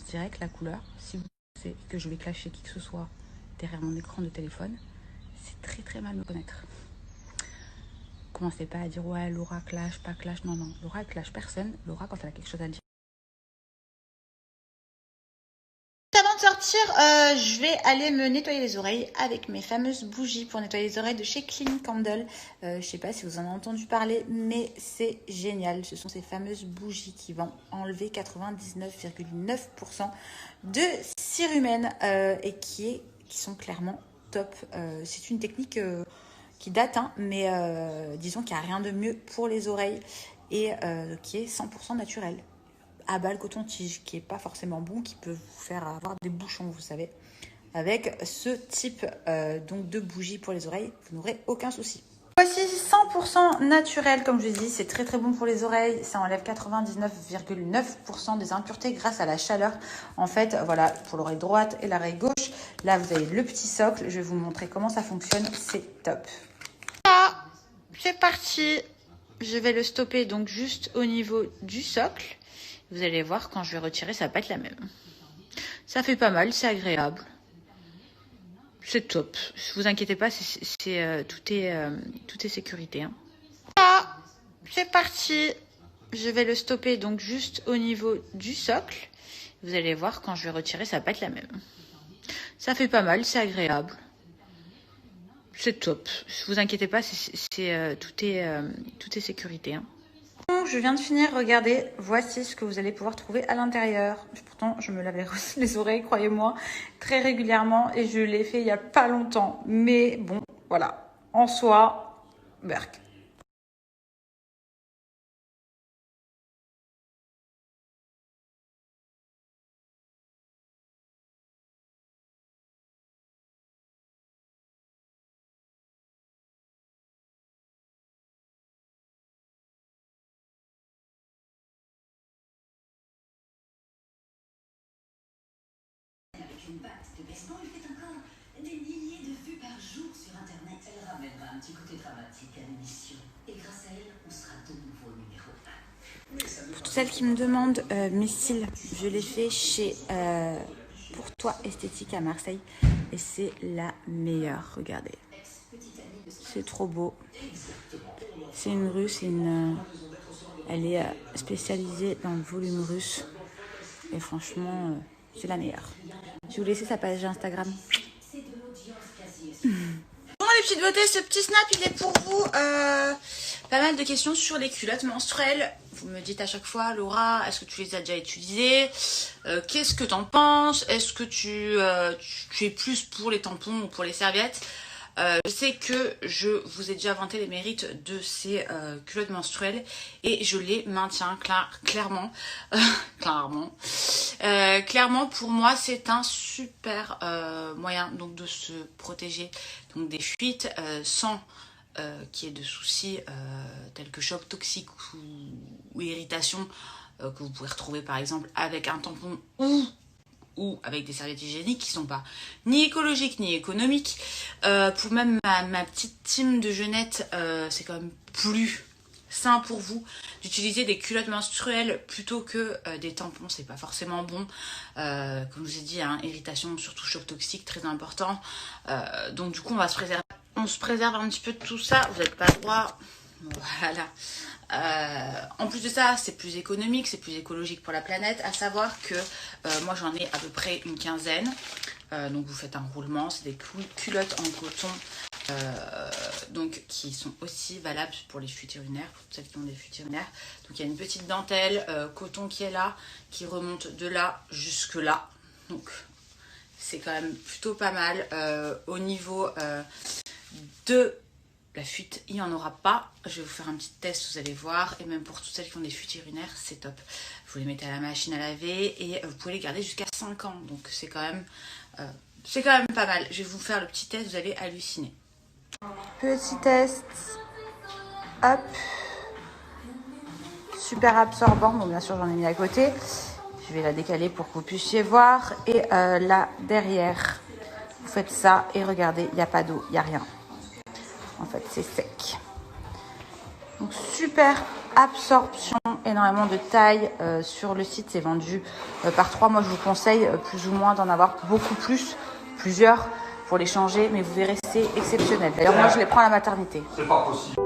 reconnaissance directe, la couleur. Si vous pensez que je vais clasher qui que ce soit derrière mon écran de téléphone, c'est très très mal me connaître. Commencez pas à dire ouais Laura clash, pas clash, non non, Laura clash personne. Laura quand elle a quelque chose à dire. Avant de sortir, je vais aller me nettoyer les oreilles avec mes fameuses bougies pour nettoyer les oreilles de chez Clean Candle. Je sais pas si vous en avez entendu parler, mais c'est génial. Ce sont ces fameuses bougies qui vont enlever 99,9% de cérumen et qui sont clairement top. C'est une technique qui date, hein, mais disons qu'il n'y a rien de mieux pour les oreilles et qui est 100% naturel. À bas le coton-tige qui est pas forcément bon, qui peut vous faire avoir des bouchons, vous savez. Avec ce type donc de bougie pour les oreilles, vous n'aurez aucun souci. Voici 100% naturel, comme je vous dis, c'est très très bon pour les oreilles. Ça enlève 99,9% des impuretés grâce à la chaleur. En fait, voilà, pour l'oreille droite et l'oreille gauche, là vous avez le petit socle. Je vais vous montrer comment ça fonctionne, c'est top. Ah, c'est parti. Je vais le stopper donc juste au niveau du socle. Vous allez voir, quand je vais retirer, ça va pas être la même. Ça fait pas mal, c'est agréable. C'est top. Ne vous inquiétez pas, tout est sécurité. Hein. Ah, c'est parti. Je vais le stopper donc juste au niveau du socle. Vous allez voir, quand je vais retirer, ça va pas être la même. Ça fait pas mal, c'est agréable. C'est top. Ne vous inquiétez pas, tout est sécurité. Hein. Je viens de finir, regardez, voici ce que vous allez pouvoir trouver à l'intérieur. Pourtant, je me lavais les oreilles, croyez-moi, très régulièrement et je l'ai fait il n'y a pas longtemps. Mais bon, voilà, en soi, berk. Une batte de baseball fait encore des milliers de vues par jour sur Internet. Elle ramènera un petit côté dramatique à l'émission. Et grâce à elle, on sera de nouveau numéro 1. Pour toutes celles qui me demandent mes styles, je les fais chez Pour Toi Esthétique à Marseille. Et c'est la meilleure, regardez. C'est trop beau. C'est une russe, elle est spécialisée dans le volume russe. Et franchement, c'est la meilleure. Je vais vous laisser sa page Instagram. Bon les petites beautés, ce petit snap il est pour vous. Pas mal de questions sur les culottes menstruelles. Vous me dites à chaque fois, Laura, est-ce que tu les as déjà utilisées? Qu'est-ce que t'en penses? Est-ce que tu es plus pour les tampons ou pour les serviettes? Je sais que je vous ai déjà vanté les mérites de ces culottes menstruelles et je les maintiens clairement. Clairement pour moi c'est un super moyen donc de se protéger donc des fuites sans qu'il y ait de soucis tels que choc toxique ou irritation que vous pouvez retrouver par exemple avec un tampon ou avec des serviettes hygiéniques qui sont pas ni écologiques ni économiques. Pour même ma petite team de jeunettes, c'est quand même plus sain pour vous d'utiliser des culottes menstruelles plutôt que des tampons. C'est pas forcément bon. Comme je vous ai dit, hein, irritation, surtout choc toxique, très important. Donc du coup, on se préserve un petit peu de tout ça. Vous n'êtes pas droit. Voilà. En plus de ça, c'est plus économique, c'est plus écologique pour la planète. À savoir que moi j'en ai à peu près une quinzaine. Donc vous faites un roulement, c'est des culottes en coton donc qui sont aussi valables pour les fuites urinaires, pour celles qui ont des fuites urinaires. Donc il y a une petite dentelle coton qui est là, qui remonte de là jusque là. Donc c'est quand même plutôt pas mal. Au niveau de la fuite, il n'y en aura pas. Je vais vous faire un petit test, vous allez voir. Et même pour toutes celles qui ont des fuites urinaires, c'est top. Vous les mettez à la machine à laver et vous pouvez les garder jusqu'à 5 ans. Donc c'est quand même pas mal. Je vais vous faire le petit test, vous allez halluciner. Petit test. Hop. Super absorbant. Bon, bien sûr, j'en ai mis à côté. Je vais la décaler pour que vous puissiez voir. Et là, derrière, vous faites ça. Et regardez, il n'y a pas d'eau, il n'y a rien. En fait, c'est sec. Donc, super absorption énormément de tailles sur le site. C'est vendu par 3. Moi, je vous conseille plus ou moins d'en avoir beaucoup plus, plusieurs, pour les changer. Mais vous verrez, c'est exceptionnel. D'ailleurs, moi, je les prends à la maternité. C'est pas possible.